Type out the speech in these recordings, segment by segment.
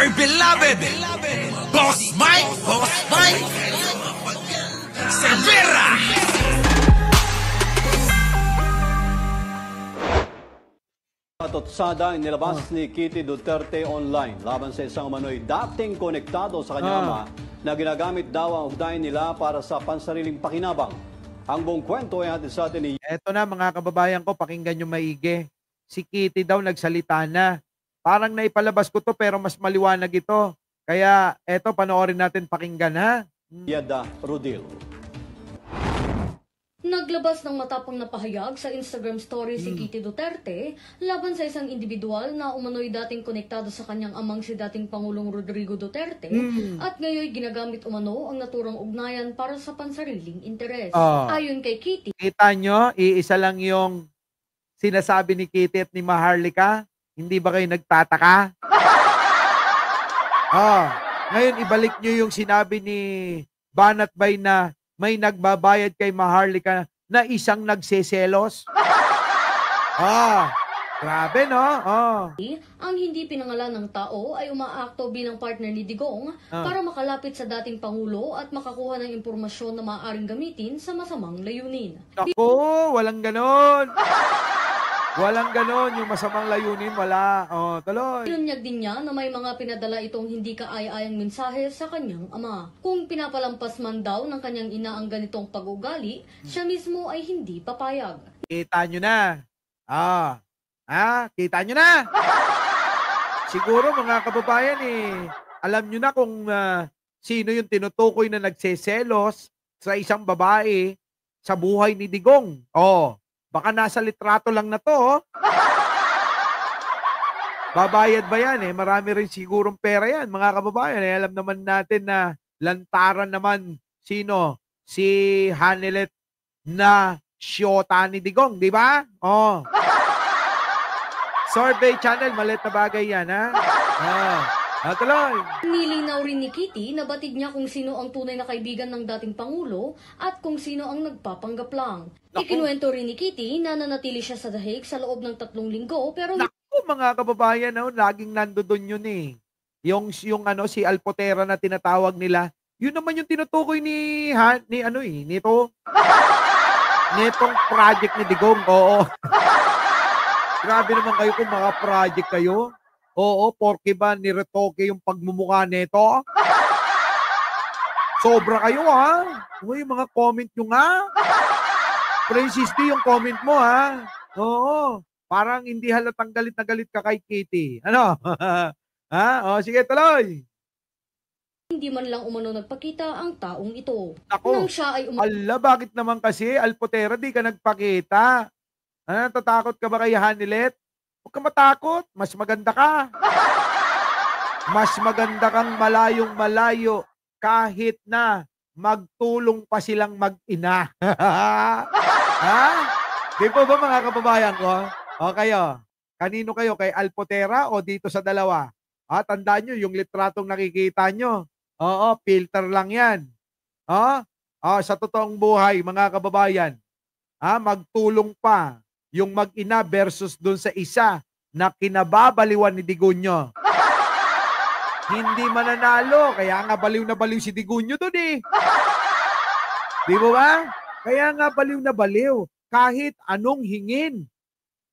my beloved Boss Mike Cervera. Patotsada inilabas ni Kitty Duterte online laban sa isang umano'y dating konektado sa kanyang ama na ginagamit daw ang ugnayan nila para sa pansariling pakinabang. Ang buong kwento ay hatid sa atin ni... Eto na mga kababayan ko, pakinggan nyo maigi. Si Kitty daw nagsalita na. Parang naipalabas ko to pero mas maliwanag ito. Kaya eto, panoorin natin, pakinggan ha. Yada Rodil. Naglabas ng matapang na pahayag sa Instagram story si Kitty Duterte laban sa isang individual na umano'y dating konektado sa kanyang amang si dating Pangulong Rodrigo Duterte at ngayon ginagamit umano ang naturang ugnayan para sa pansariling interes. Ayon kay Kitty, kita nyo, iisa lang yung sinasabi ni Kitty at ni Maharlika. Hindi ba kayo nagtataka? Ngayon ibalik nyo yung sinabi ni Banat Bay na may nagbabayad kay Maharlika na isang nagseselos. Grabe no? ang hindi pinangalan ng tao ay umaakto bilang partner ni Digong para makalapit sa dating Pangulo at makakuha ng impormasyon na maaaring gamitin sa masamang layunin. Naku, walang ganon. Walang ganon, yung masamang layunin, wala. Tuloy. Pinunyag din niya na may mga pinadala itong hindi kaaya-ayang mensahe sa kanyang ama. Kung pinapalampas man daw ng kanyang ina ang ganitong pag-ugali, siya mismo ay hindi papayag. Kita nyo na. Kita nyo na. Siguro mga kababayan alam nyo na kung sino yung tinutukoy na nagseselos sa isang babae sa buhay ni Digong. Baka nasa litrato lang na to. Babayad ba yan? Marami rin sigurong pera yan, mga kababayan. Alam naman natin na lantaran naman sino? Si Hanelet na siyota ni Digong, di ba? Survey channel, maliit na bagay yan, ha? Tuloy. Nilinaw rin ni Kitty na batid niya kung sino ang tunay na kaibigan ng dating Pangulo at kung sino ang nagpapanggap lang. Ikinuwento rin ni Kitty na nanatili siya sa dahig sa loob ng 3 linggo pero... Naku, mga kababayan, laging nandoon yun Yung si Alpotera na tinatawag nila, yun naman yung tinutukoy nitong project ni Digong. Grabe naman kayo kung mga project kayo. Porke ba niretoke yung pagmumukha nito? Sobra kayo, ha? Yung mga comment nyo nga. Francis D, yung comment mo, ha? Parang hindi halatang galit na galit ka kay Kitty. Ano? Sige, tuloy. Hindi man lang umano nagpakita ang taong ito. Nang siya ay bakit naman kasi, Alpotera, di ka nagpakita? Natatakot ka ba kay Hanelet? Huwag ka matakot, mas maganda ka. Mas maganda kang malayong-malayo kahit na magtulong pa silang mag-ina. Di po ba mga kababayan ko? Kayo, kanino kayo? Kay Alpotera o dito sa dalawa? Tandaan nyo, yung litratong nakikita nyo. Filter lang yan. Sa totoong buhay, mga kababayan, magtulong pa yung mag-ina versus dun sa isa na kinababaliwan ni Digunyo. Hindi mananalo. Kaya nga baliw na baliw si Digunyo dun Di ba ba? Kaya nga baliw na baliw. Kahit anong hingin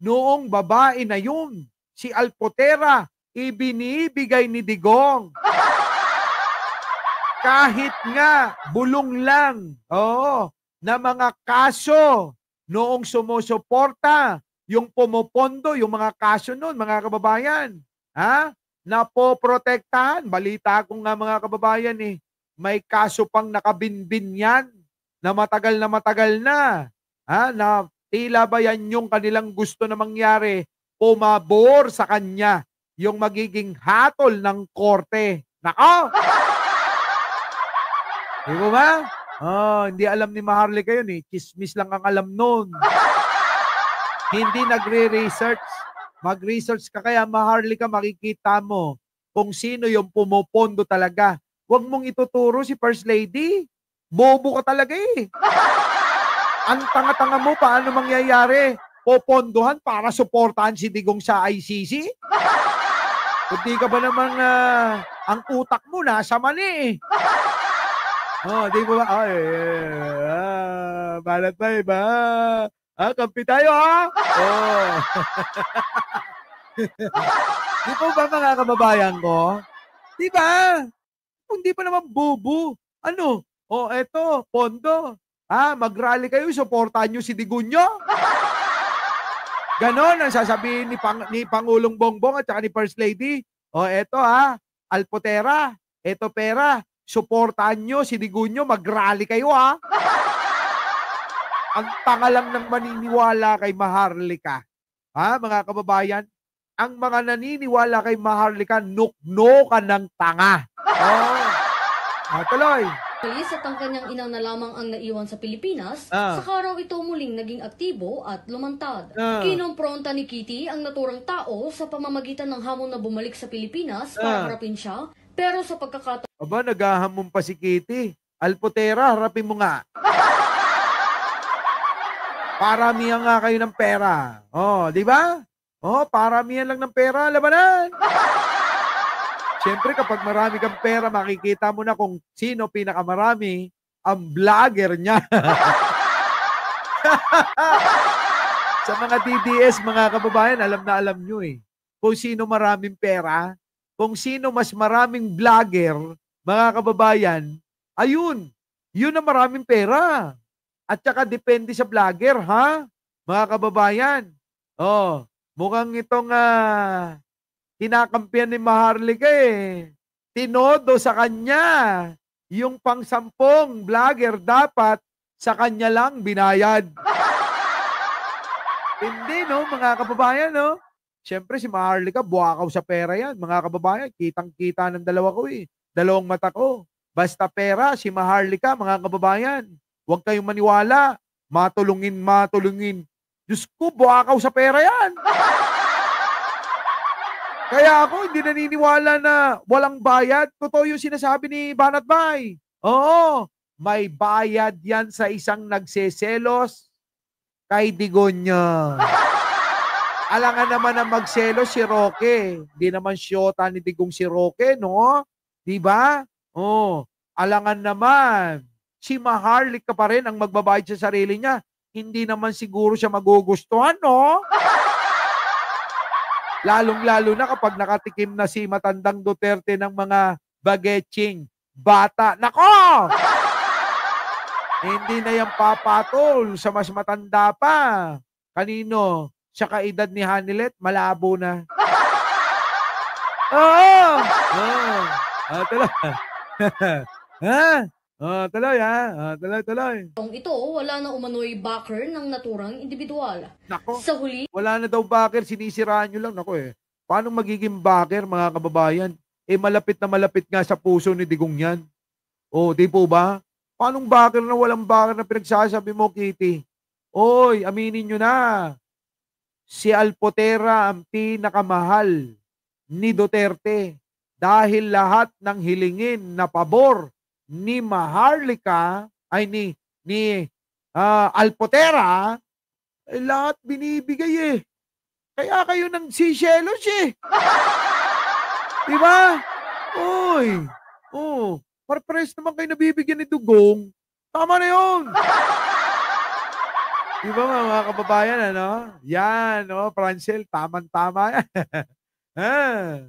noong babae na yun, si Alpotera, ibinibigay ni Digong. Kahit nga bulong lang na mga kaso noong sumusuporta, yung pumupondo, yung mga kaso noon, mga kababayan, napoprotektahan. Balita ko nga mga kababayan may kaso pang nakabinbin yan na matagal na, na tila ba yan yung kanilang gusto na mangyari, pumabor sa kanya yung magiging hatol ng korte. Nako! Di ba? Hindi alam ni Maharlika yun Chismis lang ang alam nun. Hindi nagre-research. Mag-research ka kaya, Maharlika, makikita mo kung sino yung pumupondo talaga. Huwag mong ituturo si First Lady. Bobo ka talaga Ang tanga-tanga mo, paano mangyayari? Popondohan para suportahan si Digong sa ICC? Kundi ka ba namang ang utak mo nasa mali eh. Oh, di ba? Ay, balat ba iba? Kampi tayo Oh. Di po ba mga kababayan ko? Di ba? Kung di pa naman bubu. Ano? Eto, pondo. Mag-rally kayo, supportahan nyo si Digunyo. Ganon ang sasabihin ni Pangulong Bongbong at saka ni First Lady. Eto Alpotera, eto pera, suportahan nyo si Digunyo, mag-rally kayo Ang tanga lang ng maniniwala kay Maharlika. Mga kababayan, ang mga naniniwala kay Maharlika, nuknokan ng tanga. Tuloy. Pulis at ang kanyang ina na lamang ang naiwan sa Pilipinas, sa araw ito muling naging aktibo at lumantad. Kinompronta ni Kitty ang naturang tao sa pamamagitan ng hamon na bumalik sa Pilipinas para harapin siya, pero sa pagkakataon... Aba, naghahamon pa si Kitty. Alpotera, harapin mo nga. Paramihan nga kayo ng pera. Di ba? Paramihan lang ng pera, labanan. Siyempre, kapag marami kang pera, makikita mo na kung sino pinakamarami ang vlogger niya. Sa mga DDS, mga kababayan, alam na alam nyo kung sino maraming pera, kung sino mas maraming vlogger, mga kababayan, ayun, yun ang maraming pera. At saka depende sa vlogger, mga kababayan. Mukhang itong... kinakampihan ni Maharlika Tinodo sa kanya. Yung pang-10 vlogger dapat sa kanya lang binayad. Hindi, mga kababayan, Siyempre, si Maharlika, buwakaw sa pera yan. Mga kababayan, kitang-kita ng dalawa ko dalawang mata ko. Basta pera, si Maharlika, mga kababayan. Huwag kayong maniwala. Matulungin. Diyos ko, buwakaw sa pera yan. Kaya ako hindi naniniwala na walang bayad. Totoo yung sinasabi ni Banat Bay. Oo, may bayad yan sa isang nagseselos kay Digonyo. Alangan naman na magselos si Roque. Hindi naman siyota ni Digong si Roque, no? Diba? Alangan naman. Si Maharlika pa rin ang magbabayad sa sarili niya. Hindi naman siguro siya magugustuhan, no? Lalong-lalo na kapag nakatikim na si matandang Duterte ng mga bagetsing bata. Nako! Hindi na yan papatol sa mas matanda pa. Kanino? Sa kaedad ni Hanilet, malabo na. Tuloy. Tuloy. Ito, wala na umano'y backer ng naturang individual. Nako, Sa huli, wala na daw backer, sinisiraan nyo lang. Nako paano magiging backer, mga kababayan? Malapit na malapit nga sa puso ni Digong yan. Di po ba? Paanong backer na walang backer na pinagsasabi mo, Kitty? Aminin nyo na. Si Alpotera ang pinakamahal ni Duterte dahil lahat ng hilingin na pabor ni Maharlika ay ni Alpotera lahat binibigay Kaya kayo nang sisyelos Diba? Parpares naman kayo nabibigyan ni Dugong. Tama na yun. Diba mga kababayan, Yan, Francel, tamang-tama yan.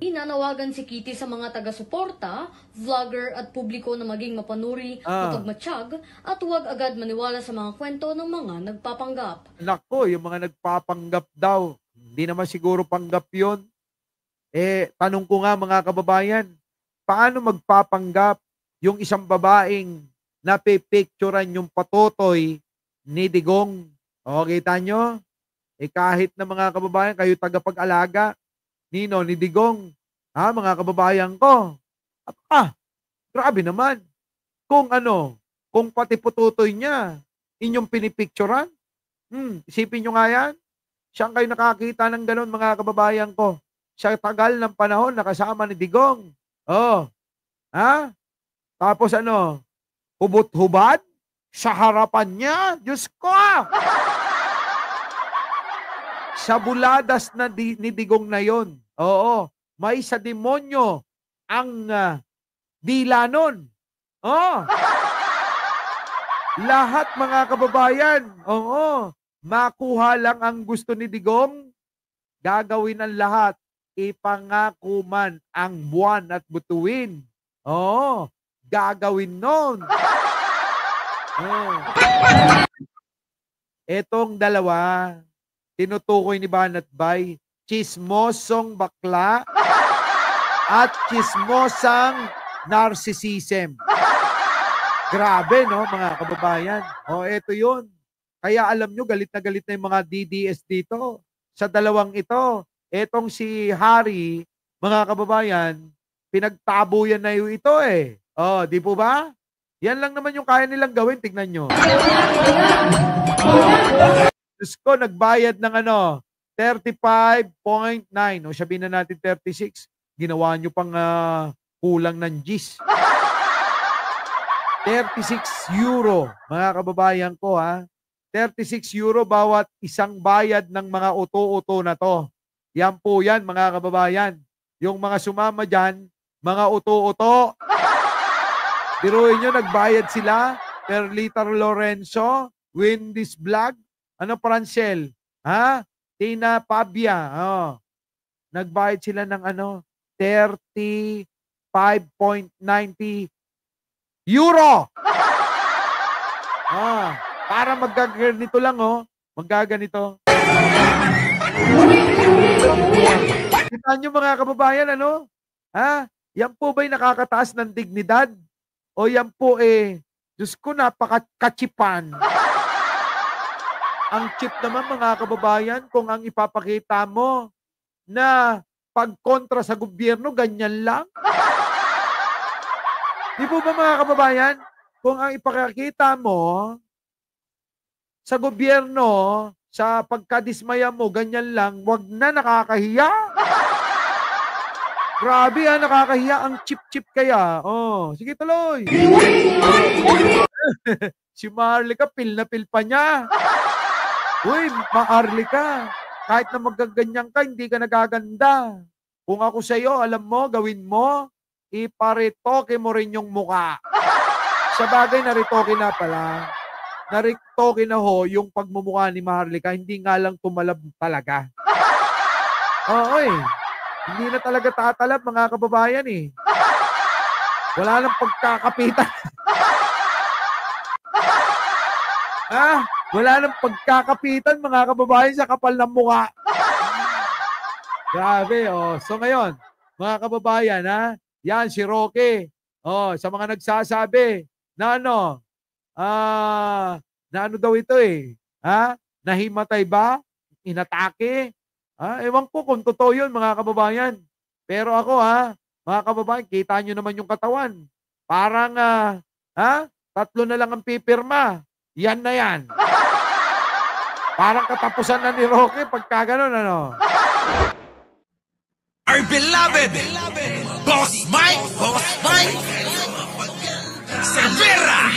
Inanawagan si Kitty sa mga taga-suporta, vlogger at publiko na maging mapanuri, mapagmatsyag, at huwag agad maniwala sa mga kwento ng mga nagpapanggap. Nako, yung mga nagpapanggap daw, hindi naman siguro panggap yun. Tanong ko nga mga kababayan, paano magpapanggap yung isang babaeng napipicturan yung patotoy ni Digong? Kita nyo? Kahit na mga kababayan, kayo tagapag-alaga, ni Digong, mga kababayan ko. Grabe naman. Kung pati pututoy niya, inyong pinipicturan, isipin nyo nga yan. Saan kayo nakakita ng ganun, mga kababayan ko? Sa tagal ng panahon, nakasama ni Digong. Tapos hubot-hubad sa harapan niya. Diyos ko! Sa buladas na ni Digong na yon. may sa demonyo ang dila nun. Oh. Lahat mga kababayan, oo, makuha lang ang gusto ni Digong, gagawin ang lahat, ipangako man ang buwan at butuin. Oo, gagawin nun. Oh. Etong dalawa, tinutukoy ni Banat Bay, chismosong bakla at chismosang narcissism. Grabe, no, mga kababayan. O, eto yun. Kaya alam nyo, galit na yung mga DDS dito. Sa dalawang ito, etong si Harry, mga kababayan, pinagtabuyan na yung ito eh. O, di po ba? Yan lang naman yung kaya nilang gawin. Tignan nyo. Diyos ko, nagbayad ng 35.9. O, sabihin na natin 36. Ginawa nyo pang kulang ng G's. 36 euro, mga kababayan ko, ha. 36 euro bawat isang bayad ng mga uto-uto na to. Yan po yan, mga kababayan. Yung mga sumama dyan, mga uto-uto. Biruin nyo, nagbayad sila. Perlita Lorenzo, Wendy's Vlog, Francel, ha? Tina Pabia, nagbayad sila ng 35.90 euro. Para maggaganito lang, maggaganito. Kita nyo mga kababayan, yan po ba'y nakakataas ng dignidad? O yan po Diyos ko, napaka-kachipan. Ang cheap naman mga kababayan kung ang ipapakita mo na pagkontra sa gobyerno, ganyan lang. Di po ba mga kababayan, kung ang ipakakita mo sa gobyerno, sa pagkadismaya mo, ganyan lang, wag na, nakakahiya. Grabe nakakahiya, ang chip-chip kaya. Oh, sige tuloy. Si Maharlika, pil na pil pa niya. Uy, Maharlika, kahit na magaganyan ka, hindi ka nagaganda. Kung ako sa'yo, alam mo, gawin mo, iparitoke mo rin yung muka. Sa bagay, naritoke na pala. Naritoke na yung pagmumukha ni Maharlika, hindi nga lang tumalab talaga. Oo hindi na talaga tatalab mga kababayan Wala nang pagkakapitan. Wala nang pagkakapitan mga kababayan sa kapal ng mukha. Grabe, So ngayon, mga kababayan, yan, si Roque. Sa mga nagsasabi na na daw ito nahimatay ba? Inatake? Ewan ko kung totoo yun, mga kababayan. Pero ako, mga kababayan, kita nyo naman yung katawan. Parang, 3 na lang ang pipirma. Yan na yan. Parang katapusan na ni Roque pagka ganun, Our beloved Boss Mike Severa.